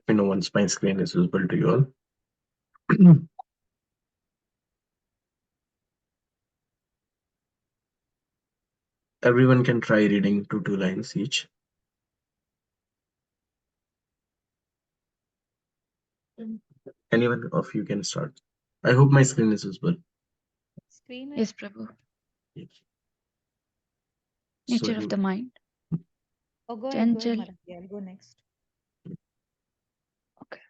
me know once my screen is visible to you all. Everyone can try reading two lines each. Anyone of you can start. I hope my screen is visible. Screen Yes, Prabhu. Yes. Nature of the mind. Oh, go ahead, Chanchal. Marathi. I'll go next. Okay.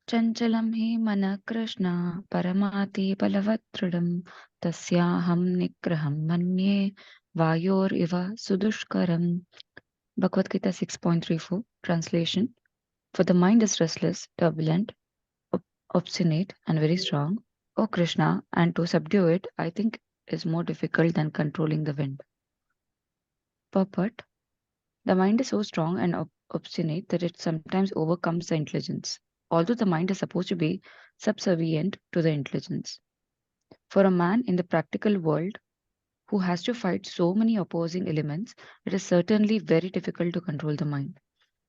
Chanchalam hi mana krishna paramati balavatridam tasyaham nigraham manye vayor iva sudushkaram. Bhagavad Gita 6.34 Translation. For the mind is restless, turbulent, obstinate and very strong, O Krishna, and to subdue it, I think, is more difficult than controlling the wind. Purport. The mind is so strong and obstinate that it sometimes overcomes the intelligence, although the mind is supposed to be subservient to the intelligence. For a man in the practical world who has to fight so many opposing elements, it is certainly very difficult to control the mind.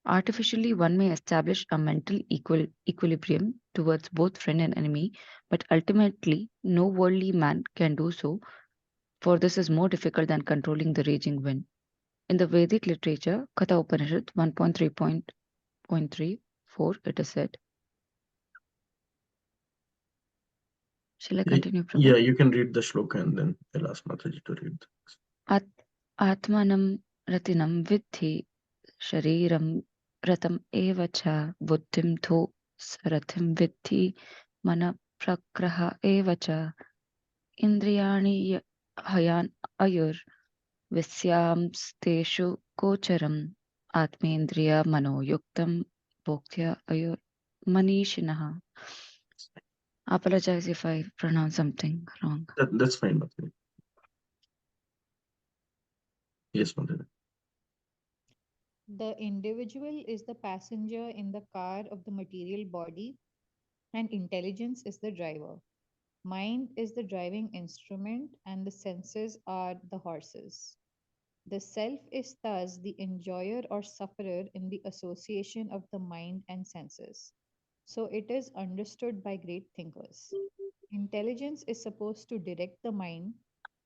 Artificially, one may establish a mental equilibrium towards both friend and enemy, but ultimately, no worldly man can do so, for this is more difficult than controlling the raging wind. In the Vedic literature, Katha Upanishad 1.3.34, it is said. Shall I continue, Prabhu? Yeah, you can read the shloka and then I'll ask Mataji to read. Atmanam ratinam vidhi shariram ratam eva cha buddhim tho sarathim vidhi mana prakraha eva cha indriyani hayan ayur visyamsteshu kocharam atmendriya manoyuktam bhoktya ayur manishinaha. Apologize if I pronounce something wrong. That's fine, Mataji. Yes, Mataji. The individual is the passenger in the car of the material body, and intelligence is the driver. Mind is the driving instrument, and the senses are the horses. The self is thus the enjoyer or sufferer in the association of the mind and senses. So it is understood by great thinkers. Intelligence is supposed to direct the mind,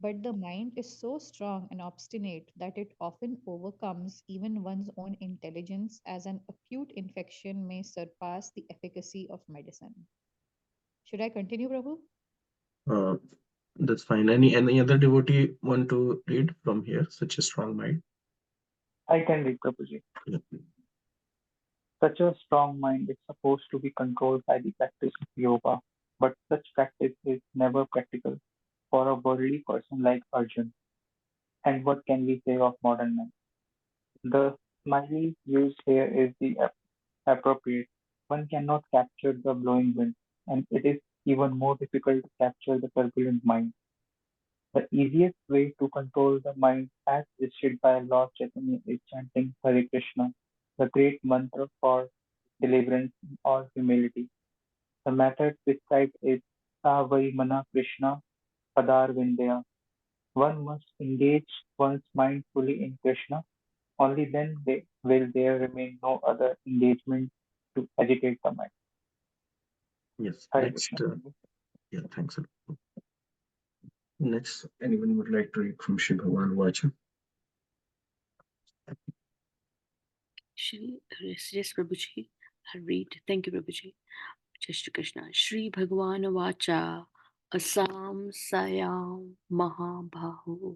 but the mind is so strong and obstinate that it often overcomes even one's own intelligence, as an acute infection may surpass the efficacy of medicine. Should I continue, Prabhu? Uh, that's fine. Any other devotee want to read from here? Such a strong mind. I can read, Prabhuji. Yeah. Such a strong mind is supposed to be controlled by the practice of yoga, but such practice is never practical for a worldly person like Arjun. And what can we say of modern men? The smiley used here is the appropriate. One cannot capture the blowing wind, and it is even more difficult to capture the turbulent mind. The easiest way to control the mind, as suggested by Lord Chaitanya, is chanting Hare Krishna, the great mantra for deliverance or humility. The method prescribed is Savai Mana Krishna Padar Vindya. One must engage one's mind fully in Krishna. Only then will there remain no other engagement to agitate the mind. Yes. Hare Next. Krishna. Yeah. Thanks. Next, anyone would like to read from Shri Bhagavan Vacha? Yes, Prabhuji. I'll read. Thank you, Prabhuji. Jai Shri Krishna. Shri Bhagavan Vacha Asam Sayam Mahabhahu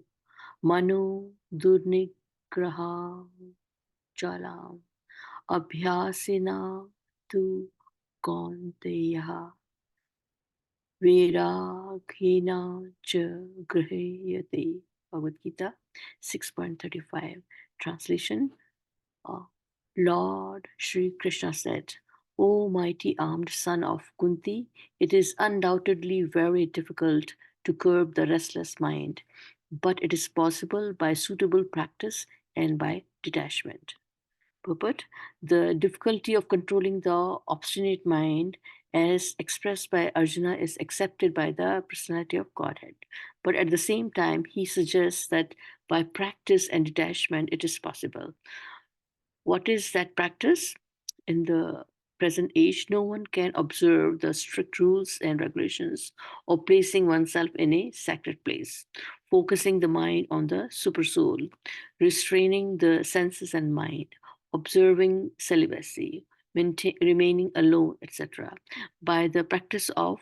Mano Durnigraha Chalam Abhyasina Tu Kaunteya Viraghina Cha Grihayate. Bhagavad Gita 6.35. Translation. Lord Sri Krishna said, O mighty armed son of Kunti, it is undoubtedly very difficult to curb the restless mind, but it is possible by suitable practice and by detachment. Purport: the difficulty of controlling the obstinate mind as expressed by Arjuna is accepted by the personality of Godhead. But at the same time, he suggests that by practice and detachment, it is possible. What is that practice? in the present age, no one can observe the strict rules and regulations of placing oneself in a sacred place, focusing the mind on the supersoul, restraining the senses and mind, observing celibacy, remaining alone, etc. By the practice of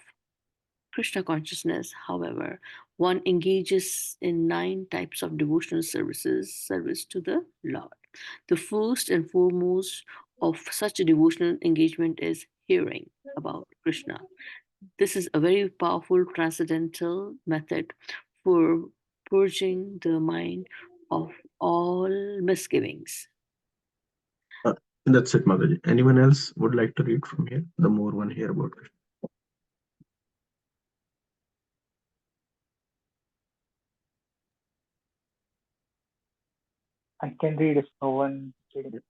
Krishna consciousness, however, one engages in 9 types of devotional service to the Lord. The first and foremost of such a devotional engagement is hearing about Krishna. This is a very powerful transcendental method for purging the mind of all misgivings. That's it, Mataji. Anyone else would like to read from here? The more one here about Krishna. I can read if no one read it.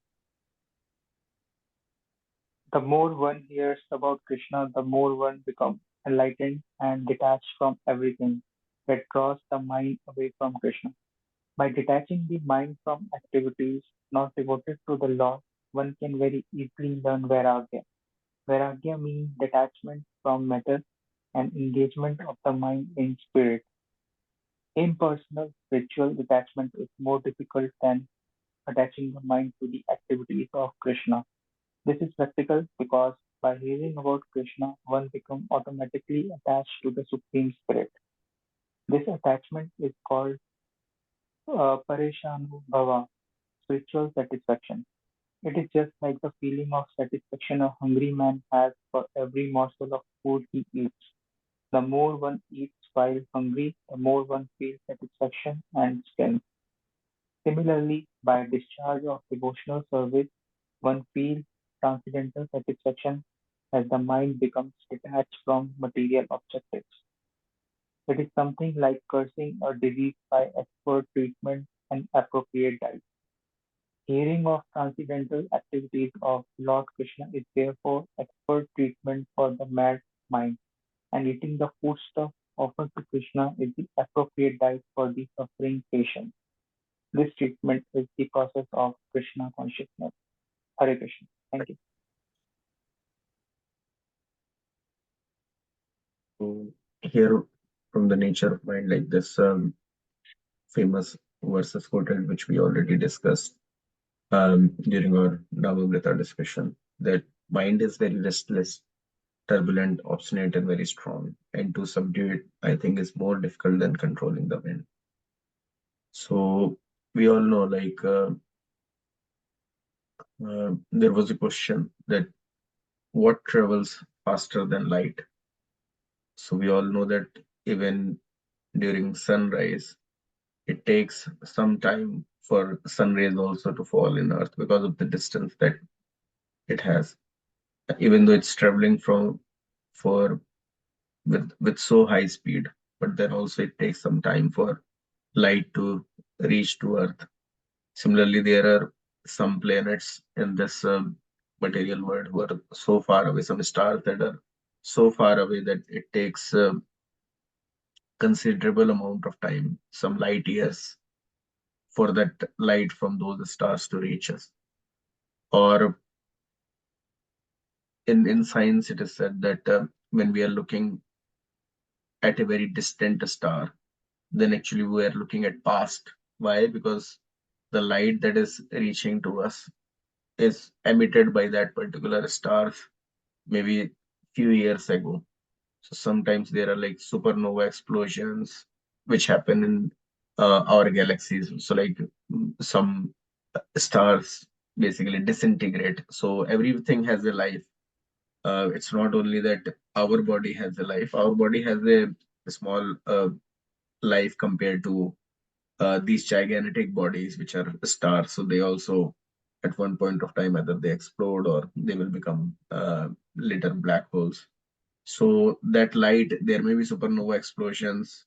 The more one hears about Krishna, the more one becomes enlightened and detached from everything that draws the mind away from Krishna. By detaching the mind from activities not devoted to the Lord, one can very easily learn Vairagya. Vairagya means detachment from matter and engagement of the mind in spirit. Impersonal spiritual detachment is more difficult than attaching the mind to the activities of Krishna. This is practical because by hearing about Krishna, one becomes automatically attached to the Supreme Spirit. This attachment is called Pareshanubhava, spiritual satisfaction. It is just like the feeling of satisfaction a hungry man has for every morsel of food he eats. The more one eats while hungry, the more one feels satisfaction and strength. Similarly, by discharge of devotional service, one feels transcendental satisfaction as the mind becomes detached from material objectives. It is something like cursing a disease by expert treatment and appropriate diet. Hearing of transcendental activities of Lord Krishna is therefore expert treatment for the mad mind, and eating the foodstuff offered to Krishna is the appropriate diet for the suffering patient. This treatment is the process of Krishna consciousness. Hare Krishna. Thank you. So here, from the nature of mind, like this famous verses quoted, which we already discussed during our Navamrita discussion, that mind is very restless, turbulent, obstinate, and very strong. And to subdue it, I think, is more difficult than controlling the wind. So we all know, like, there was a question that what travels faster than light? So we all know that even during sunrise, it takes some time for sun rays also to fall in Earth because of the distance that it has. Even though it's traveling for with so high speed, but then also it takes some time for light to reach to Earth. Similarly, there are some planets in this material world who are so far away, some stars that are so far away that it takes considerable amount of time, some light years, for that light from those stars to reach us. Or in science, it is said that when we are looking at a very distant star, then actually we are looking at past. Why? Because the light that is reaching to us is emitted by that particular star maybe few years ago. So sometimes there are like supernova explosions which happen in our galaxies. So like some stars basically disintegrate. So everything has a life. It's not only that our body has a life. Our body has a small life compared to these gigantic bodies, which are stars. So they also, at one point of time, either they explode or they will become little black holes. So that light, there may be supernova explosions,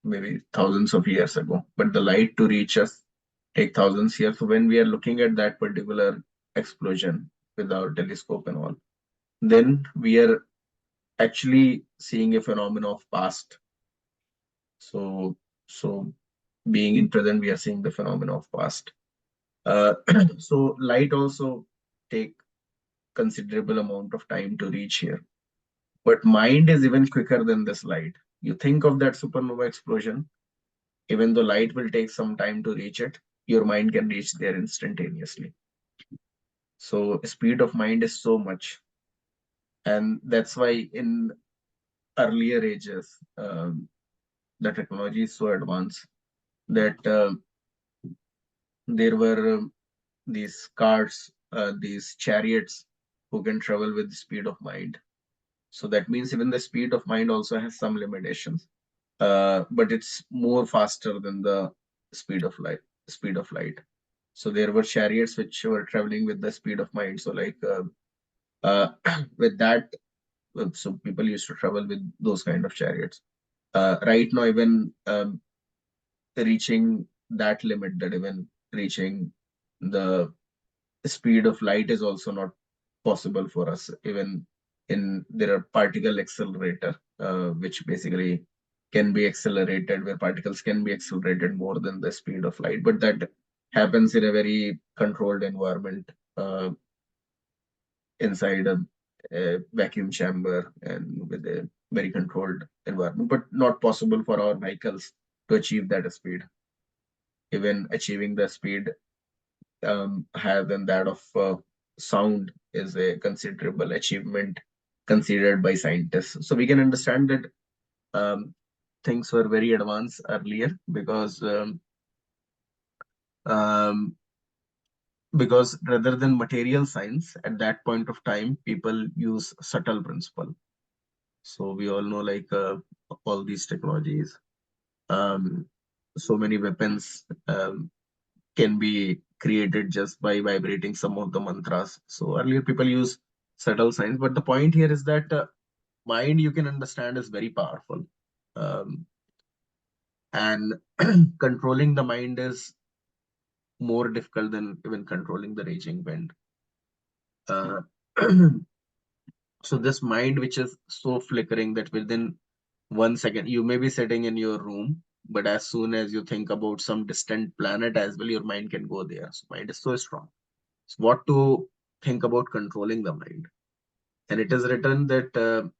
maybe thousands of years ago, but the light to reach us take thousands years. So when we are looking at that particular explosion with our telescope and all, then we are actually seeing a phenomenon of past. So being in present, we are seeing the phenomenon of past. So light also take considerable amount of time to reach here. But mind is even quicker than this light. You think of that supernova explosion, even though light will take some time to reach it, your mind can reach there instantaneously. So speed of mind is so much. And that's why in earlier ages, the technology is so advanced that there were these cars, these chariots who can travel with the speed of mind. So that means even the speed of mind also has some limitations, but it's more faster than the speed of light. Speed of light. So there were chariots which were traveling with the speed of mind. So like with that, so people used to travel with those kind of chariots. Right now, even reaching that limit, that even reaching the speed of light is also not possible for us. Even in there are particle accelerator, which basically can be accelerated, where particles can be accelerated more than the speed of light, but that happens in a very controlled environment, inside a vacuum chamber and with a very controlled environment, but not possible for our vehicles to achieve that speed. Even achieving the speed higher than that of sound is a considerable achievement considered by scientists. So we can understand that things were very advanced earlier um, because rather than material science at that point of time, people use subtle principle. So we all know like all these technologies, um, so many weapons can be created just by vibrating some of the mantras. So earlier people use subtle science, but the point here is that mind, you can understand, is very powerful, um, and controlling the mind is more difficult than even controlling the raging wind. Uh, so this mind, which is so flickering that within 1 second you may be sitting in your room, but as soon as you think about some distant planet as well, your mind can go there. So mind is so strong. So what to think about controlling the mind? And it is written that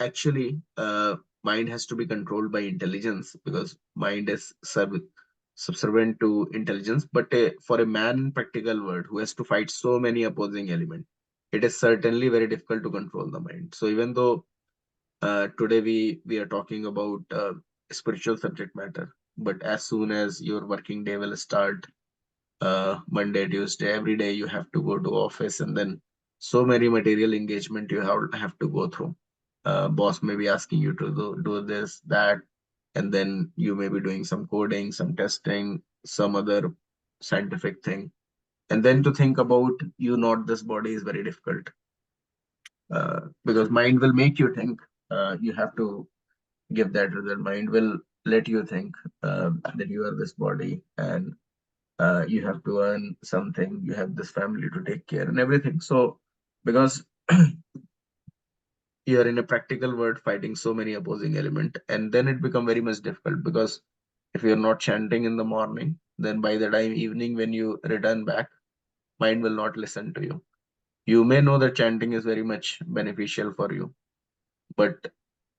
actually mind has to be controlled by intelligence, because mind is subservient to intelligence. But for a man in practical world who has to fight so many opposing elements, it is certainly very difficult to control the mind. So even though today we are talking about spiritual subject matter, but as soon as your working day will start, Monday, Tuesday, every day you have to go to office, and then so many material engagement you have to go through. Boss may be asking you to do this, that, and then you may be doing some coding, some testing, some other scientific thing. And then to think about you not this body is very difficult, because mind will make you think. You have to give that result. Mind will let you think that you are this body, and you have to earn something, you have this family to take care and everything. So because you are in a practical world fighting so many opposing element, and then it become very much difficult, because if you're not chanting in the morning, then by the time evening when you return back, mind will not listen to you. You may know that chanting is very much beneficial for you, but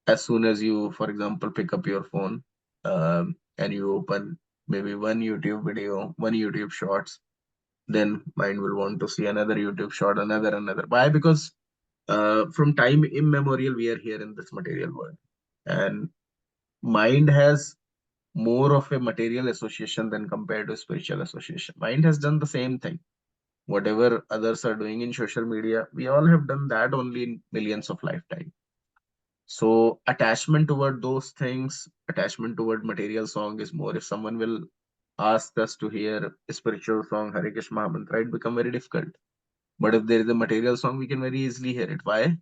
as soon as you, for example, pick up your phone, and you open maybe one YouTube video, one YouTube shorts, then mind will want to see another YouTube short, another. Why? Because from time immemorial, we are here in this material world, and mind has more of a material association than compared to spiritual association. Mind has done the same thing. Whatever others are doing in social media, we all have done that only in millions of lifetime. So attachment toward those things, attachment toward material song is more. If someone will ask us to hear a spiritual song, Hare Krishna Mahamantra, it become very difficult. But if there is a material song, we can very easily hear it. Why?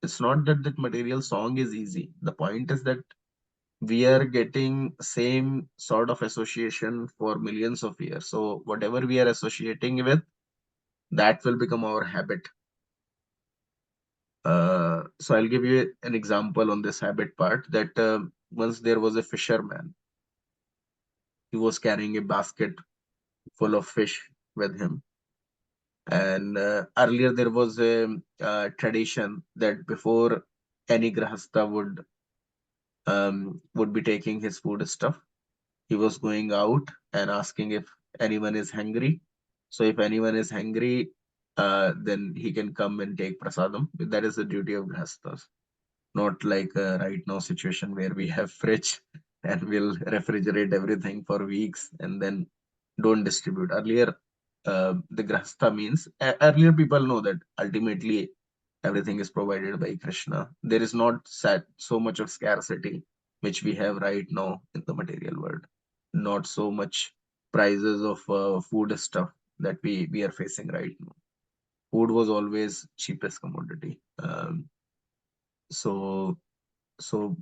It's not that that material song is easy. The point is that we are getting same sort of association for millions of years. So whatever we are associating with, that will become our habit. So I'll give you an example on this habit part, that once there was a fisherman. He was carrying a basket full of fish with him. And earlier there was a tradition that before any grahastha would be taking his food stuff, he was going out and asking if anyone is hungry. So if anyone is hungry, then he can come and take prasadam. That is the duty of grahasthas. Not like right now situation where we have fridge and we'll refrigerate everything for weeks and then don't distribute. Earlier, the grahastha means earlier people know that ultimately everything is provided by Krishna. There is not so much of scarcity which we have right now in the material world. Not so much prices of food stuff that we are facing right now. Food was always cheapest commodity. So so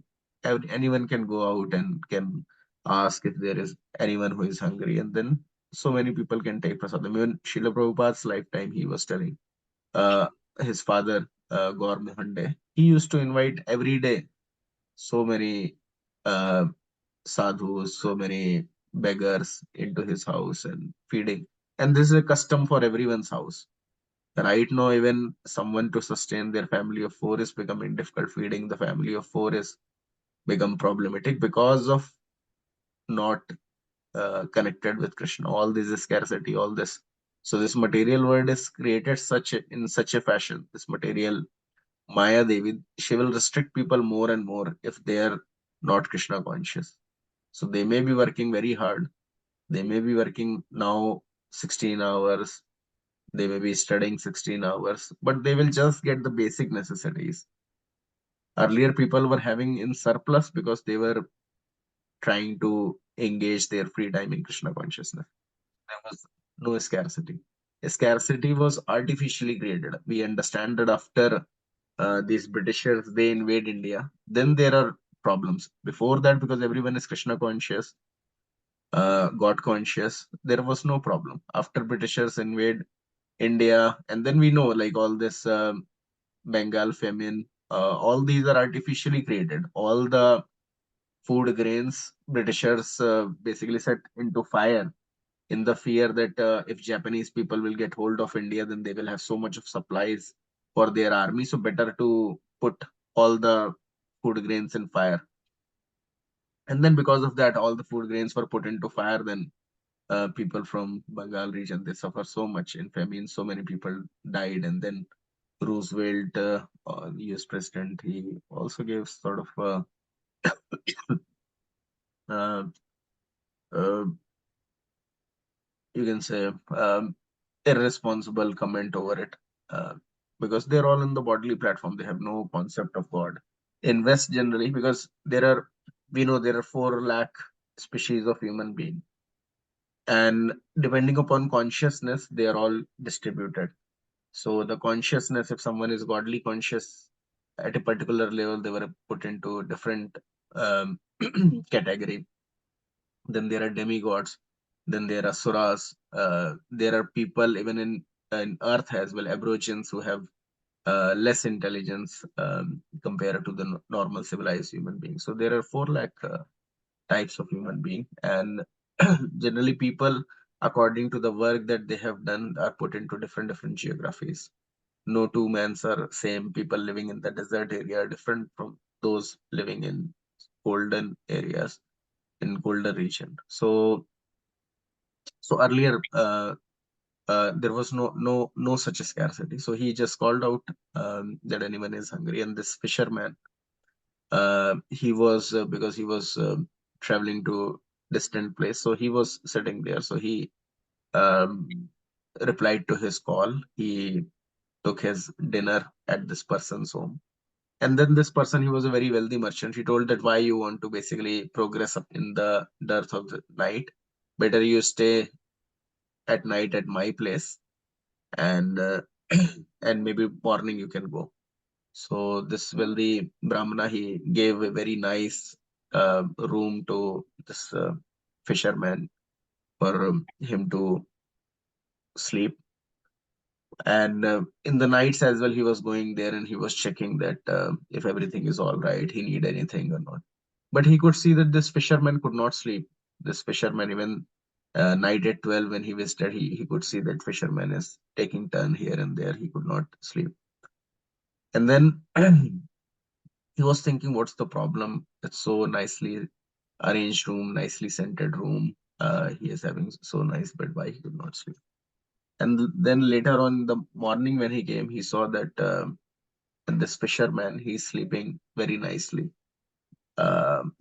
anyone can go out and can ask if there is anyone who is hungry, and then so many people can take prasadam. Even Srila Prabhupada's lifetime, he was telling uh, his father, Gaur Mehande, he used to invite every day so many uh, sadhus, so many beggars into his house and feeding. And this is a custom for everyone's house. Right now, even someone to sustain their family of four is becoming difficult. Feeding the family of four is become problematic because of not connected with Krishna. All this is scarcity, all this. So this material world is created in such a fashion. This material Maya Devi, she will restrict people more and more if they are not Krishna conscious. So they may be working very hard. They may be working now 16 hours. They may be studying 16 hours, but they will just get the basic necessities. Earlier, people were having in surplus because they were trying to engage their free time in Krishna consciousness. There was no scarcity. Scarcity was artificially created. We understand that after these Britishers they invade India, then there are problems. Before that, because everyone is Krishna conscious, God conscious, there was no problem. After Britishers invade India, and then we know like all this Bengal famine, all these are artificially created. All the food grains Britishers basically set into fire in the fear that if Japanese people will get hold of India, then they will have so much of supplies for their army. So better to put all the food grains in fire. And then because of that, all the food grains were put into fire. Then people from Bengal region, they suffer so much in famine. So many people died. And then Roosevelt, US president, he also gave sort of uh, uh, you can say irresponsible comment over it, uh, because they're all in the bodily platform. They have no concept of God. In West generally, because we know there are 4 lakh species of human being, and depending upon consciousness, they are all distributed. So the consciousness, if someone is godly conscious at a particular level, they were put into different um, category. Then there are demigods, then there are suras, there are people even in earth as well, aborigines who have less intelligence compared to the normal civilized human beings. So there are 4 lakh types of human being, and generally people according to the work that they have done are put into different geographies. No two mans are same. People living in the desert area are different from those living in golden areas, in colder region. So earlier, there was no such a scarcity. So he just called out that anyone is hungry, and this fisherman, he was because he was traveling to distant place, so he was sitting there. So he um, replied to his call. He took his dinner at this person's home. And then this person, he was a very wealthy merchant. He told that why you want to basically progress up in the dearth of the night. Better you stay at night at my place, and and maybe morning you can go. So this wealthy Brahmana, he gave a very nice room to this fisherman for him to sleep. And in the nights as well, he was going there and he was checking that if everything is all right, he need anything or not. But he could see that this fisherman could not sleep. This fisherman, even Night at 12 when he visited, he could see that fisherman is taking turn here and there. He could not sleep. And then he was thinking, what's the problem? It's so nicely arranged room, nicely scented room. He is having so nice bed. Why he could not sleep? And then later on in the morning when he came, he saw that this fisherman, he's sleeping very nicely. Um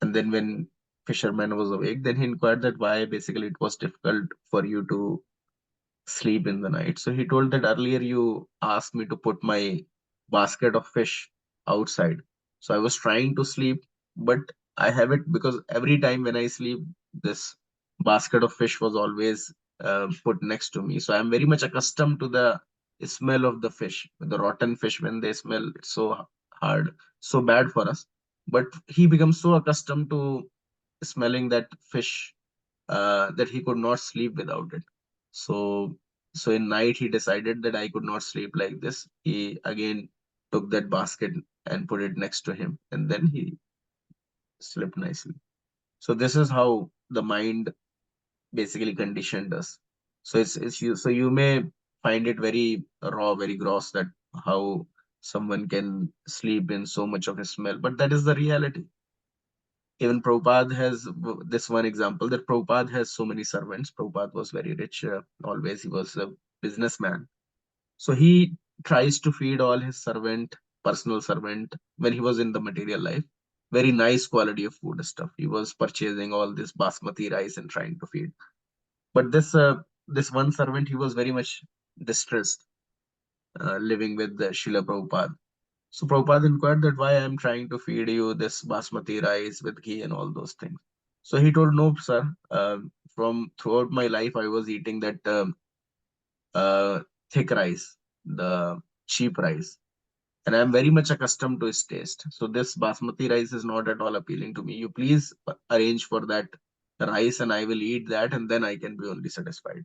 and then when fisherman was awake, then he inquired that why basically it was difficult for you to sleep in the night. So he told that earlier you asked me to put my basket of fish outside. So I was trying to sleep, but I have it because every time when I sleep, this basket of fish was always put next to me. So I'm very much accustomed to the smell of the fish, the rotten fish when they smell. It's so hard, so bad for us. But he becomes so accustomed to smelling that fish that he could not sleep without it. So, so in night he decided that I could not sleep like this. He again took that basket and put it next to him, and then he slept nicely. So this is how the mind basically conditioned us. So it's you. So you may find it very raw, very gross that how someone can sleep in so much of a smell, but that is the reality. Even Prabhupada has this one example that Prabhupada has so many servants. Prabhupada was very rich, always he was a businessman. So he tries to feed all his servant, personal servant, when he was in the material life, very nice quality of food stuff. He was purchasing all this basmati rice and trying to feed. But this one servant, he was very much distressed, living with the Srila Prabhupada. So Prabhupada inquired that why I am trying to feed you this basmati rice with ghee and all those things. So he told, no, sir. From throughout my life, I was eating that uh, thick rice, the cheap rice, and I'm very much accustomed to its taste. So this basmati rice is not at all appealing to me. You please arrange for that rice, and I will eat that, and then I can be only satisfied.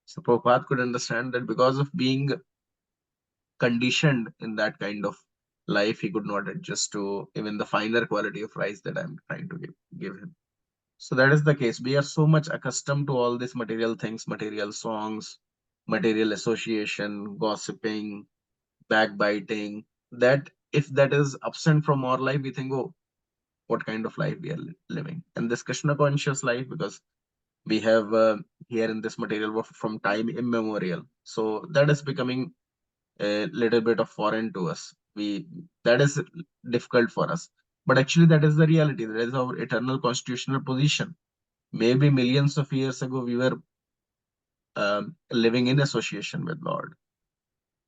So Prabhupada could understand that because of being conditioned in that kind of life, he could not adjust to even the finer quality of rice that I'm trying to give him. So that is the case. We are so much accustomed to all these material things, material songs, material association, gossiping, backbiting, that if that is absent from our life, we think, oh, what kind of life we are living. And this Krishna conscious life, because we have here in this material world from time immemorial. So that is becoming a little bit of foreign to us. We That is difficult for us. But actually, that is the reality. That is our eternal constitutional position. Maybe millions of years ago, we were living in association with Lord,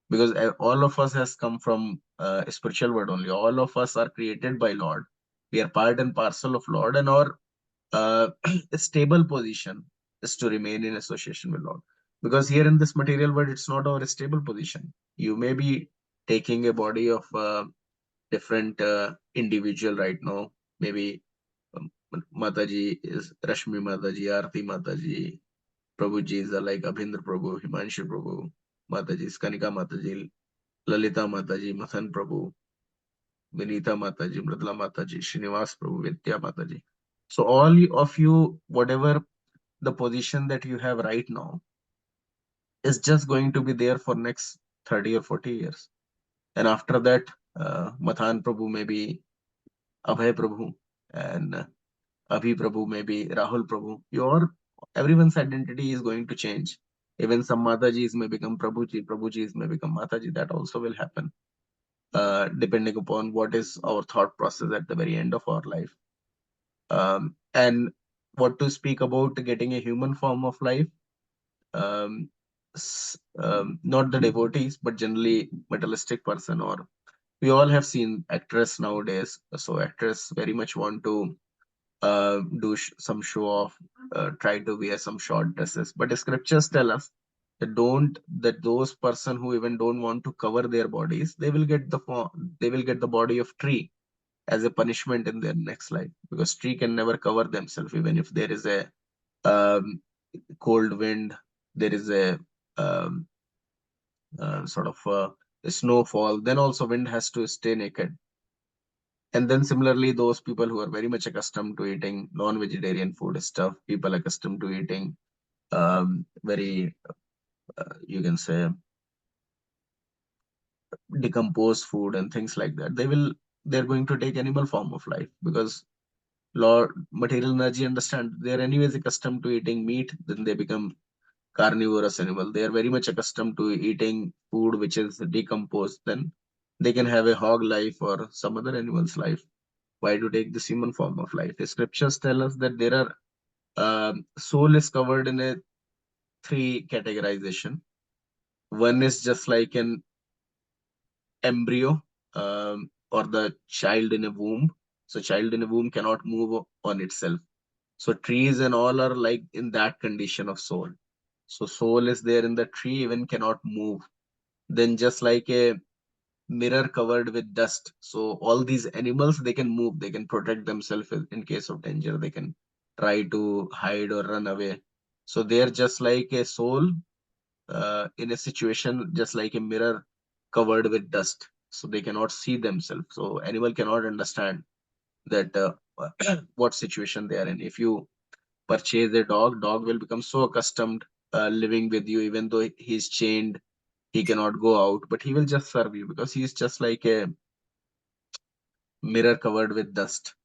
because all of us has come from spiritual world only. All of us are created by Lord. We are part and parcel of Lord, and our uh, stable position is to remain in association with Lord. Because here in this material world, it's not our stable position. You may be taking a body of different individual right now. Maybe Mataji is Rashmi Mataji, Arti Mataji, Prabhuji is like Abhindra Prabhu, Himanshu Prabhu, Mataji is Kanika Mataji, Lalita Mataji, Mathan Prabhu, Vinita Mataji, Mridla Mataji, Srinivas Prabhu, Vidya Mataji. So all of you, whatever the position that you have right now, is just going to be there for next 30 or 40 years. And after that, Mathan Prabhu may be Abhay Prabhu, and Abhi Prabhu may be Rahul Prabhu. Everyone's identity is going to change. Even some Matajis may become Prabhuji, Prabhujis may become Mataji. That also will happen, depending upon what is our thought process at the very end of our life. And what to speak about getting a human form of life, um, not the devotees, but generally materialistic person, or we all have seen actress nowadays. So actress very much want to do some show off, try to wear some short dresses. But scriptures tell us that those person who even don't want to cover their bodies, they will get the body of tree as a punishment in their next life, because tree can never cover themselves. Even if there is a um, cold wind, there is a um, sort of a snowfall, then also wind has to stay naked. And then similarly, those people who are very much accustomed to eating non-vegetarian food stuff, people accustomed to eating very, you can say, decomposed food and things like that, they're going to take animal form of life, because Lord material energy understand they're anyways accustomed to eating meat, then they become carnivorous animal. They are very much accustomed to eating food which is decomposed, then they can have a hog life or some other animal's life. Why to take this human form of life? The scriptures tell us that there are soul is covered in a three categorization. One is just like an embryo, or the child in a womb. So child in a womb cannot move on itself. So trees and all are like in that condition of soul. So soul is there in the tree, even cannot move. Then just like a mirror covered with dust. So all these animals, they can move, they can protect themselves in case of danger. They can try to hide or run away. So they're just like a soul in a situation, just like a mirror covered with dust. So they cannot see themselves. So animal cannot understand that what situation they are in. If you purchase a dog will become so accustomed living with you, even though he's chained, he cannot go out, but he will just serve you because he's just like a mirror covered with dust.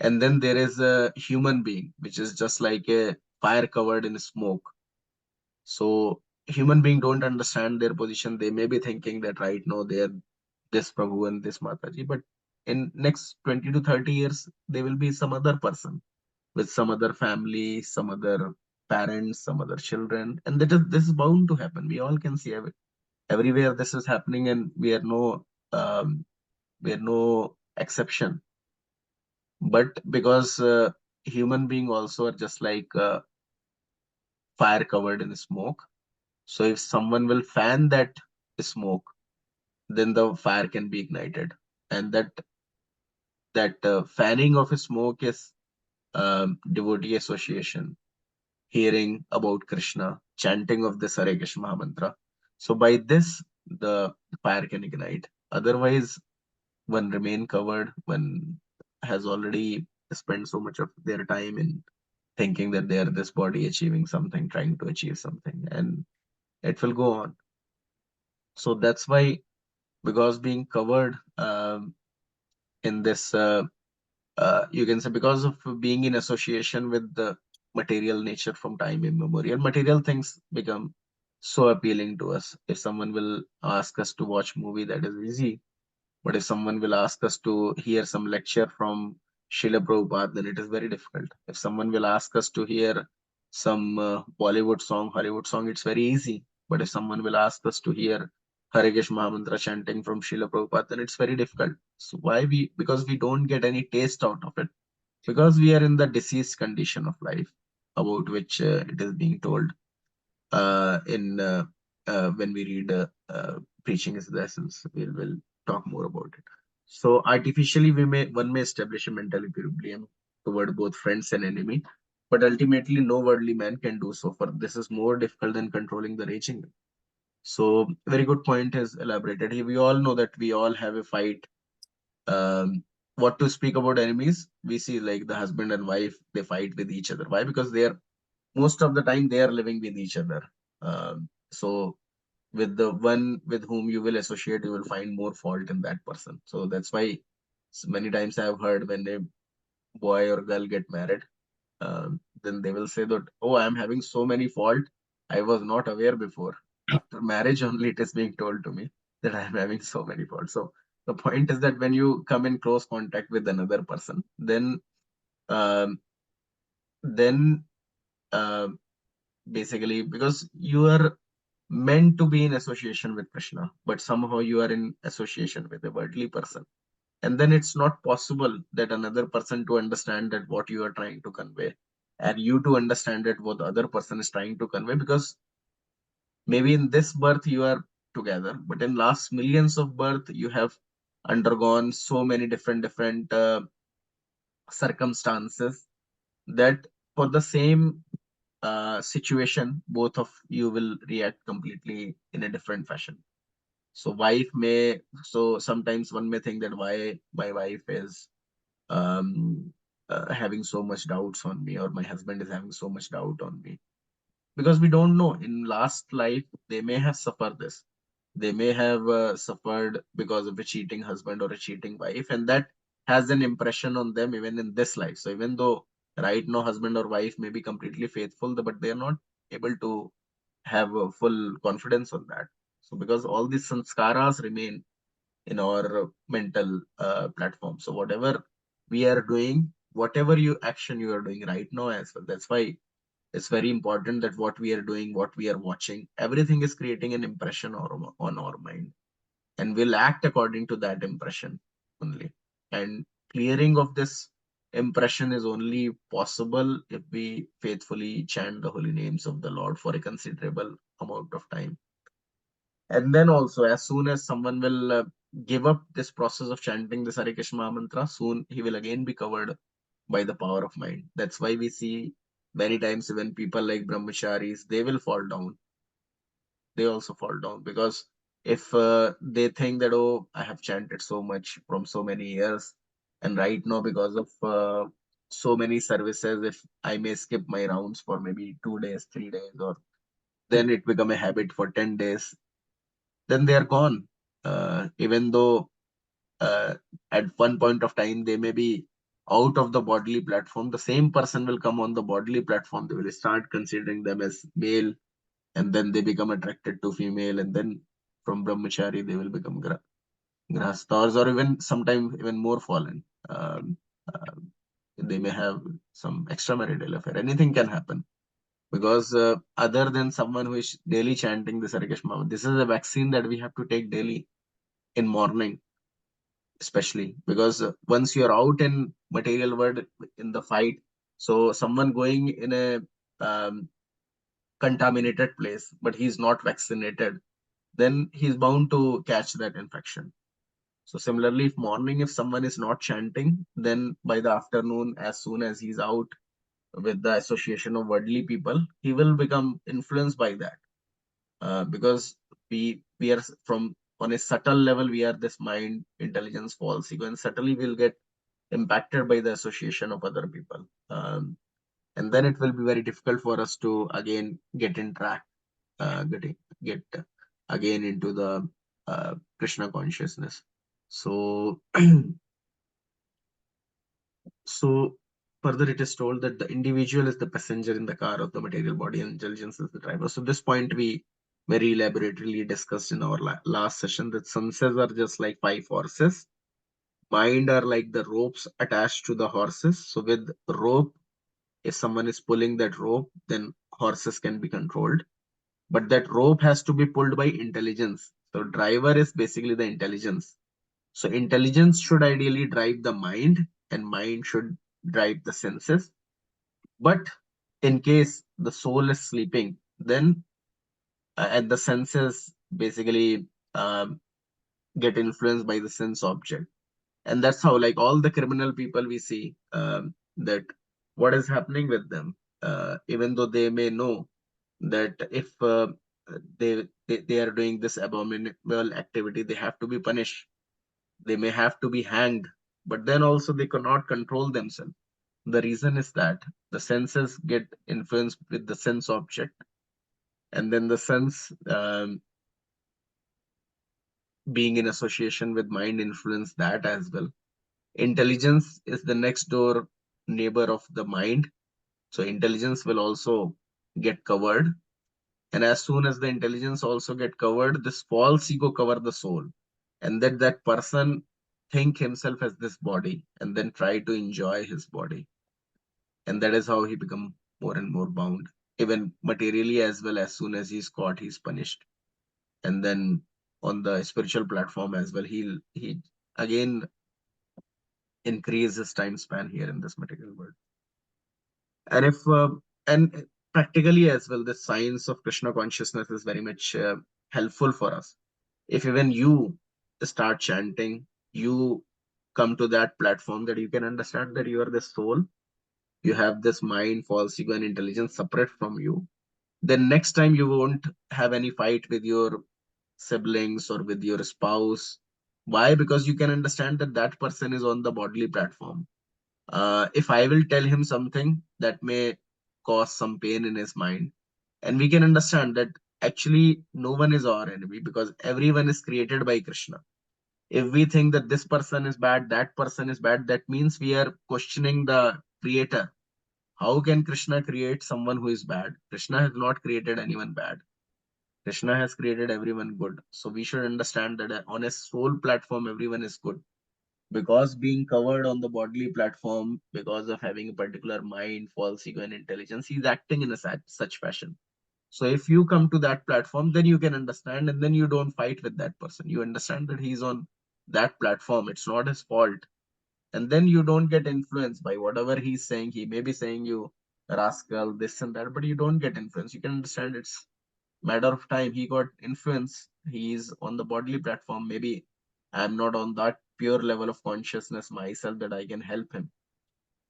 And then there is a human being, which is just like a fire covered in smoke. So human being don't understand their position. They may be thinking that right now they're this Prabhu and this Mataji, but in next 20 to 30 years, they will be some other person with some other family, some other parents, some other children. And this is bound to happen. We all can see everywhere this is happening, and um, we are no exception. But because human being also are just like fire covered in smoke, so if someone will fan that smoke, then the fire can be ignited. And that fanning of smoke is devotee association, hearing about Krishna, chanting of this Hare Krishna Maha Mantra. So by this, the fire can ignite. Otherwise, one remain covered, one has already spent so much of their time in thinking that they are this body achieving something, trying to achieve something, and it will go on. So that's why, because being covered in this, you can say, because of being in association with the material nature from time immemorial, material things become so appealing to us. If someone will ask us to watch movie, that is easy. But if someone will ask us to hear some lecture from Srila Prabhupada, then it is very difficult. If someone will ask us to hear some Bollywood song, Hollywood song, it's very easy. But if someone will ask us to hear Hare Krishna Mahamantra chanting from Srila Prabhupada, then it's very difficult. So why because we don't get any taste out of it. Because we are in the diseased condition of life, about which it is being told in when we read preaching is the essence. We'll talk more about it. So artificially, one may establish a mental equilibrium toward both friends and enemy, but ultimately no worldly man can do so. For this is more difficult than controlling the raging. So very good point is elaborated here. We all know that we all have a fight. What to speak about enemies? We see like the husband and wife, they fight with each other. Why? Because they are most of the time they are living with each other. So with the one with whom you will associate, you will find more fault in that person. So that's why many times I have heard when a boy or girl get married, then they will say that, oh, I'm having so many fault. I was not aware before. After marriage only it is being told to me that I'm having so many faults. So the point is that when you come in close contact with another person, um, then uh, basically because you are meant to be in association with Krishna, but somehow you are in association with a worldly person. And then it's not possible that another person to understand that what you are trying to convey, and you to understand that what the other person is trying to convey, because maybe in this birth you are together, but in last millions of birth you have undergone so many different circumstances that for the same situation, both of you will react completely in a different fashion. So sometimes one may think that why my wife is having so much doubts on me, or my husband is having so much doubt on me, because we don't know in last life they may have suffered this, they may have suffered because of a cheating husband or a cheating wife, and that has an impression on them even in this life. So even though right now husband or wife may be completely faithful, but they are not able to have a full confidence on that. So because all these sanskaras remain in our mental platform, so whatever we are doing, whatever you action you are doing right now as well, that's why it's very important that what we are doing, what we are watching, everything is creating an impression on our mind, and we'll act according to that impression only. And clearing of this impression is only possible if we faithfully chant the holy names of the Lord for a considerable amount of time. And then also, as soon as someone will give up this process of chanting the Hare Krishna Maha Mantra, soon he will again be covered by the power of mind. That's why we see many times when people like brahmacharis, they will fall down. They also fall down because if they think that, oh, I have chanted so much from so many years, and right now because of so many services, if I may skip my rounds for maybe 2 days, 3 days, or then it become a habit for 10 days, then they are gone. Even though at one point of time they may be out of the bodily platform, the same person will come on the bodily platform. They will start considering them as male, and then they become attracted to female, and then from brahmachari they will become grahasthas, or even sometimes even more fallen. Uh, they may have some extramarital affair. Anything can happen because other than someone who is daily chanting this Hare Krishna, this is a vaccine that we have to take daily in morning, especially because once you're out in material world in the fight, so someone going in a contaminated place, but he's not vaccinated, then he's bound to catch that infection. So similarly, if morning, if someone is not chanting, then by the afternoon, as soon as he's out with the association of worldly people, he will become influenced by that. Because we are from on a subtle level, we are this mind, intelligence, false ego, and subtly we'll get impacted by the association of other people. And then it will be very difficult for us to again get in track, get again into the Krishna consciousness. So, so further it is told that the individual is the passenger in the car of the material body and intelligence is the driver. So this point we very elaborately discussed in our last session, that senses are just like 5 horses. Mind are like the ropes attached to the horses. So with rope, if someone is pulling that rope, then horses can be controlled. But that rope has to be pulled by intelligence. So driver is basically the intelligence. So intelligence should ideally drive the mind, and mind should drive the senses. But in case the soul is sleeping, then and the senses basically get influenced by the sense object. And that's how, like all the criminal people we see, that what is happening with them, even though they may know that if they are doing this abominable activity, they have to be punished, they may have to be hanged, but then also they cannot control themselves. The reason is that the senses get influenced with the sense object, and then the sense being in association with mind influence that as well. Intelligence is the next door neighbor of the mind, so intelligence will also get covered. And as soon as the intelligence also get covered, this false ego cover the soul, and that person think himself as this body and then try to enjoy his body, and that is how he become more and more bound, even materially as well. As soon as he's caught, he's punished, and then on the spiritual platform as well, he again increase his time span here in this material world. And if and practically as well, the science of Krishna consciousness is very much helpful for us. If even you start chanting, you come to that platform that you can understand that you are the soul, you have this mind, false ego, and intelligence separate from you, then next time you won't have any fight with your siblings or with your spouse. Why? Because you can understand that that person is on the bodily platform, If I will tell him something that may cause some pain in his mind, and we can understand that actually no one is our enemy because everyone is created by Krishna. If we think that this person is bad, that person is bad, that means we are questioning the creator. How can Krishna create someone who is bad? Krishna has not created anyone bad. Krishna has created everyone good. So we should understand that on a soul platform, everyone is good. Because being covered on the bodily platform, because of having a particular mind, false ego, and intelligence, he's acting in a such fashion. So if you come to that platform, then you can understand, and then you don't fight with that person. You understand that he's on that platform. It's not his fault. And then you don't get influenced by whatever he's saying. He may be saying you rascal, this and that, but you don't get influenced. You can understand it's matter of time. He got influence. He's on the bodily platform. Maybe I'm not on that pure level of consciousness myself that I can help him.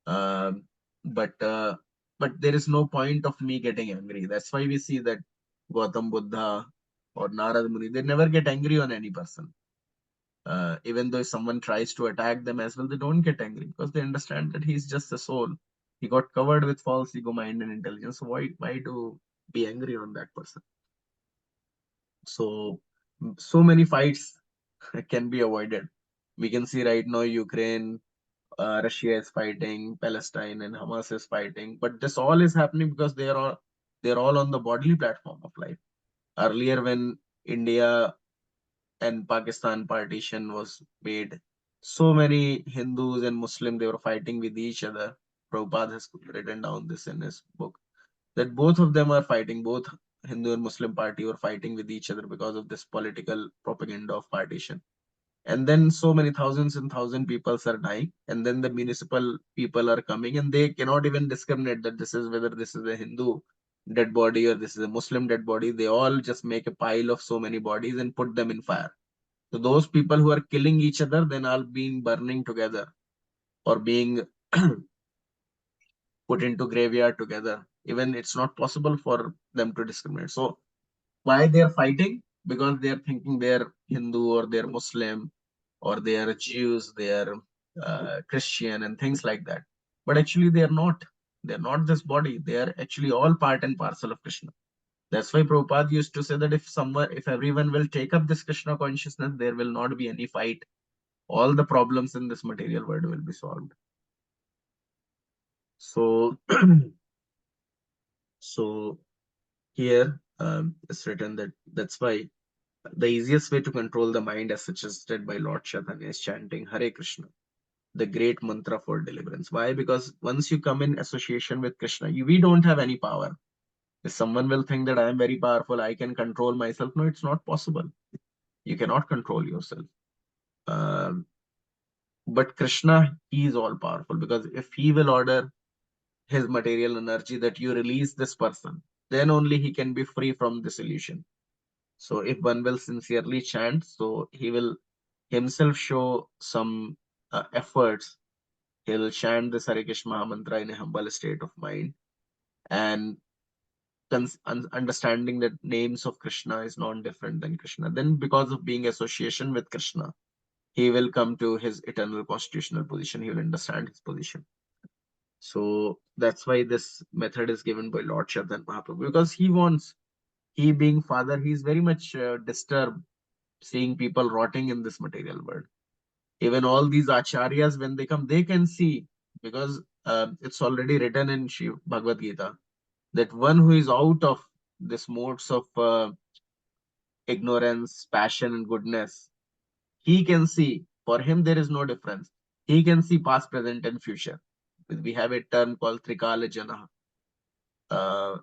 Um, but uh, but there is no point of me getting angry. That's why we see that Gautam Buddha or Narad Muni, they never get angry on any person. Even though if someone tries to attack them as well, they don't get angry because they understand that he's just a soul. He got covered with false ego, mind, and intelligence. So why to be angry on that person? So so many fights can be avoided. We can see right now Ukraine, Russia is fighting, Palestine and Hamas is fighting, but this all is happening because they're all on the bodily platform of life. Earlier, when India and Pakistan partition was made, so many Hindus and Muslim they were fighting with each other. Prabhupada has written down this in his book that both of them are fighting, both Hindu and Muslim party were fighting with each other because of this political propaganda of partition. And then so many thousands and thousand people are dying, and then the municipal people are coming and they cannot even discriminate that this is whether this is a Hindu dead body or this is a Muslim dead body. They all just make a pile of so many bodies and put them in fire. So those people who are killing each other then are being burning together or being put into graveyard together. Even it's not possible for them to discriminate. So why they're fighting? Because they're thinking they're Hindu or they're Muslim or they are Jews, they are Christian and things like that. But actually they are not. They're not this body. They are actually all part and parcel of Krishna. That's why Prabhupada used to say that if everyone will take up this Krishna consciousness, there will not be any fight. All the problems in this material world will be solved. So, so here it's written that that's why the easiest way to control the mind, as suggested by Lord Chaitanya, is chanting Hare Krishna, the great mantra for deliverance. Why? Because once you come in association with Krishna, we don't have any power. If someone will think that I am very powerful, I can control myself. No, it's not possible. You cannot control yourself. Um, but Krishna, he is all powerful because if he will order his material energy that you release this person, then only he can be free from this illusion. So if one will sincerely chant, so he will himself show some efforts. He'll chant the Hare Krishna mantra in a humble state of mind and understanding that names of Krishna is not different than Krishna. Then because of being association with Krishna, he will come to his eternal constitutional position. He will understand his position. So that's why this method is given by Lord Chaitanya Mahaprabhu because he being father, he's very much disturbed seeing people rotting in this material world. Even all these acharyas, when they come, they can see because it's already written in Bhagavad Gita that one who is out of this modes of ignorance, passion, and goodness, he can see. For him, there is no difference. He can see past, present, and future. We have a term called Trikala Jana.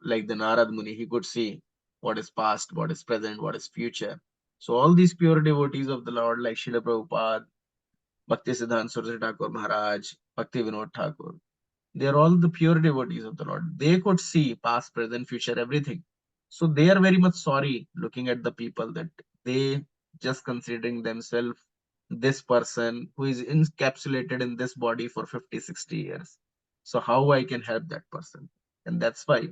Like the Narad Muni, he could see what is past, what is present, what is future. So all these pure devotees of the Lord, like Srila Prabhupada, Bhakti Siddhanta Saraswati Thakur Maharaj, Bhakti Vinod Thakur, they are all the pure devotees of the Lord. They could see past, present, future, everything. So they are very much sorry looking at the people that they just considering themselves this person who is encapsulated in this body for 50, 60 years. So how I can help that person? And that's why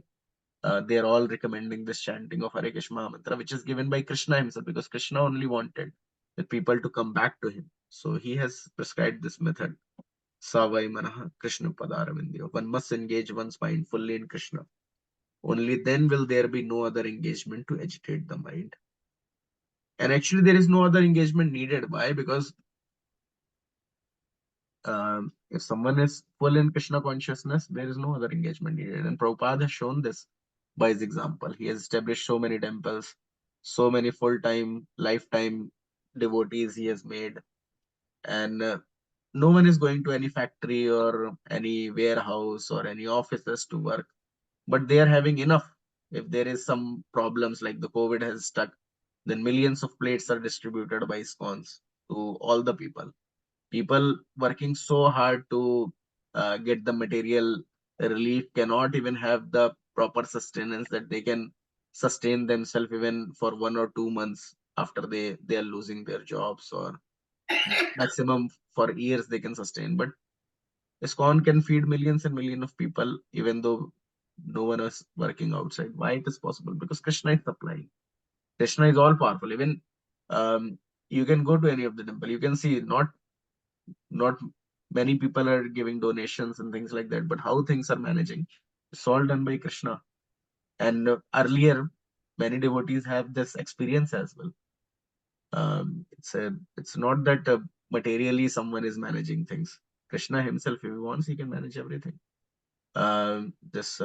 they are all recommending this chanting of Hare Krishna mantra, which is given by Krishna himself, because Krishna only wanted the people to come back to him. So he has prescribed this method. Savai Manaha Krishna Padaravindyo. One must engage one's mind fully in Krishna. Only then will there be no other engagement to agitate the mind. And actually, there is no other engagement needed. Why? Because if someone is full in Krishna consciousness, there is no other engagement needed. And Prabhupada has shown this by his example. He has established so many temples, so many full-time, lifetime devotees he has made. And no one is going to any factory or any warehouse or any offices to work, but they are having enough. If there is some problems like the COVID has stuck, then millions of plates are distributed by ISKCONs to all the people. People working so hard to get the material relief cannot even have the proper sustenance that they can sustain themselves even for 1 or 2 months after they are losing their jobs, or maximum for years they can sustain. But ISKCON can feed millions and millions of people even though no one is working outside. Why it is possible? Because Krishna is supplying. Krishna is all powerful. Even you can go to any of the temple, you can see not many people are giving donations and things like that, but how things are managing, it's all done by Krishna. And earlier, many devotees have this experience as well. It's not that materially someone is managing things. Krishna himself, if he wants, he can manage everything. This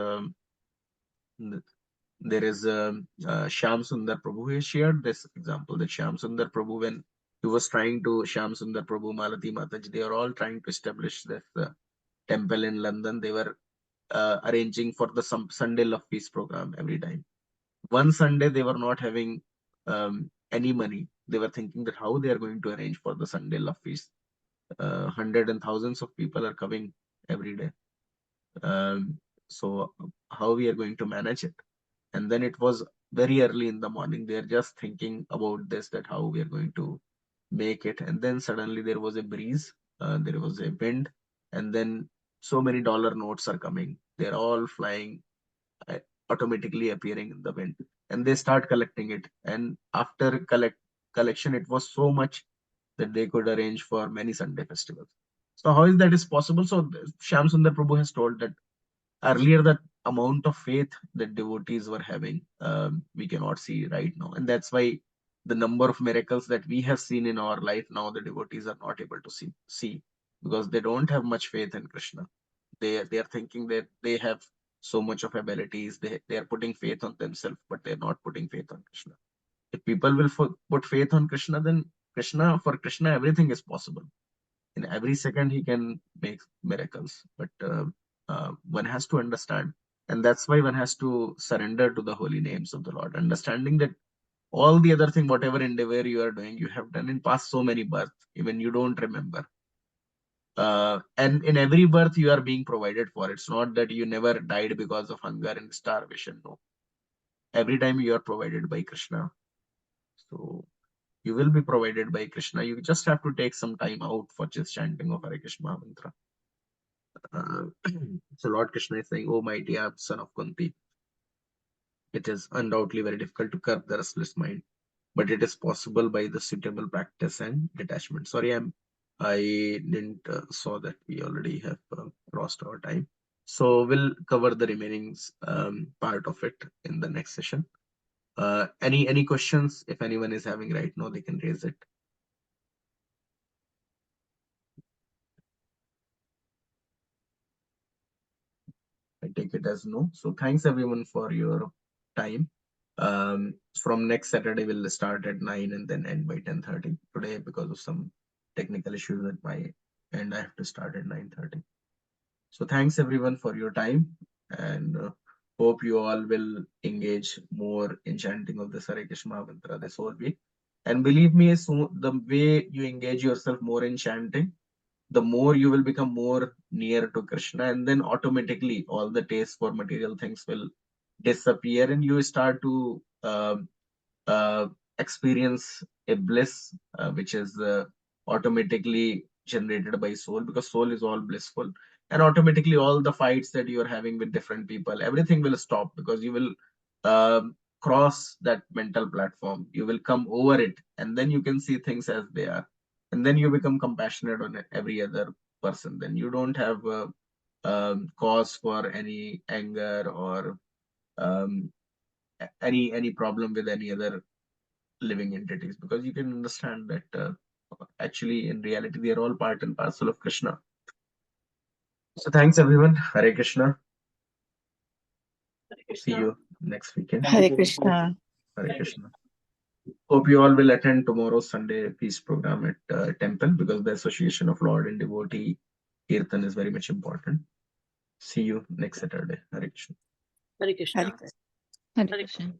there is Shyam Sundar Prabhu. He shared this example that Shyam Sundar Prabhu, when he was trying to, Shyam Sundar Prabhu, Malati Mataji, they are all trying to establish this temple in London. They were arranging for the Sunday Love Feast program every time. One Sunday they were not having any money. They were thinking that how they are going to arrange for the Sunday Love Feast. Hundreds and thousands of people are coming every day. So how we are going to manage it? And then it was very early in the morning. They are just thinking about this, that how we are going to make it. And then suddenly there was a breeze, there was a wind, and then so many dollar notes are coming. They're all flying, uh, automatically appearing in the wind, and they start collecting it. And after collection, it was so much that they could arrange for many Sunday festivals. So how is that is possible? So Shyam Sundar Prabhu has told that earlier the amount of faith that devotees were having, we cannot see right now. And that's why the number of miracles that we have seen in our life now, the devotees are not able to see because they don't have much faith in Krishna. They are thinking that they have so much of abilities. They are putting faith on themselves, but they're not putting faith on Krishna. If people will put faith on Krishna, then for Krishna, everything is possible. In every second, he can make miracles. But one has to understand, and that's why one has to surrender to the holy names of the Lord, understanding that all the other thing, whatever endeavor you are doing, you have done in past so many births, even you don't remember. And in every birth, you are being provided for. It's not that you never died because of hunger and starvation. No. Every time you are provided by Krishna. So you will be provided by Krishna. You just have to take some time out for just chanting of Hare Krishna mantra. So Lord Krishna is saying, "Oh mighty son of Kunti, it is undoubtedly very difficult to curb the restless mind, but it is possible by the suitable practice and detachment." Sorry, I didn't saw that we already have crossed our time. So we'll cover the remaining part of it in the next session. Any questions? If anyone is having right now, they can raise it. I take it as no. So thanks everyone for your time. From next Saturday, we'll start at 9 and then end by 10:30. Today, because of some technical issues at my end, I have to start at 9:30. So thanks everyone for your time, and hope you all will engage more in chanting of the Hare Krishna mantra this whole week. And believe me, so the way you engage yourself more in chanting, the more you will become more near to Krishna, and then automatically all the taste for material things will disappear, and you start to uh, experience a bliss which is automatically generated by soul, because soul is all blissful. And automatically all the fights that you are having with different people, everything will stop, because you will cross that mental platform. You will come over it, and then you can see things as they are, and then you become compassionate on every other person, then you don't have cause for any anger or any problem with any other living entities, because you can understand that actually in reality they are all part and parcel of Krishna. So thanks everyone. Hare Krishna. See you next weekend. Thank you, Hare Guru. Krishna. Hare Krishna. Hope you all will attend tomorrow's Sunday peace program at temple, because the association of Lord and devotee Kirtan is very much important. See you next Saturday. Hare Krishna. Hare Krishna. Hare Krishna. Hare Krishna.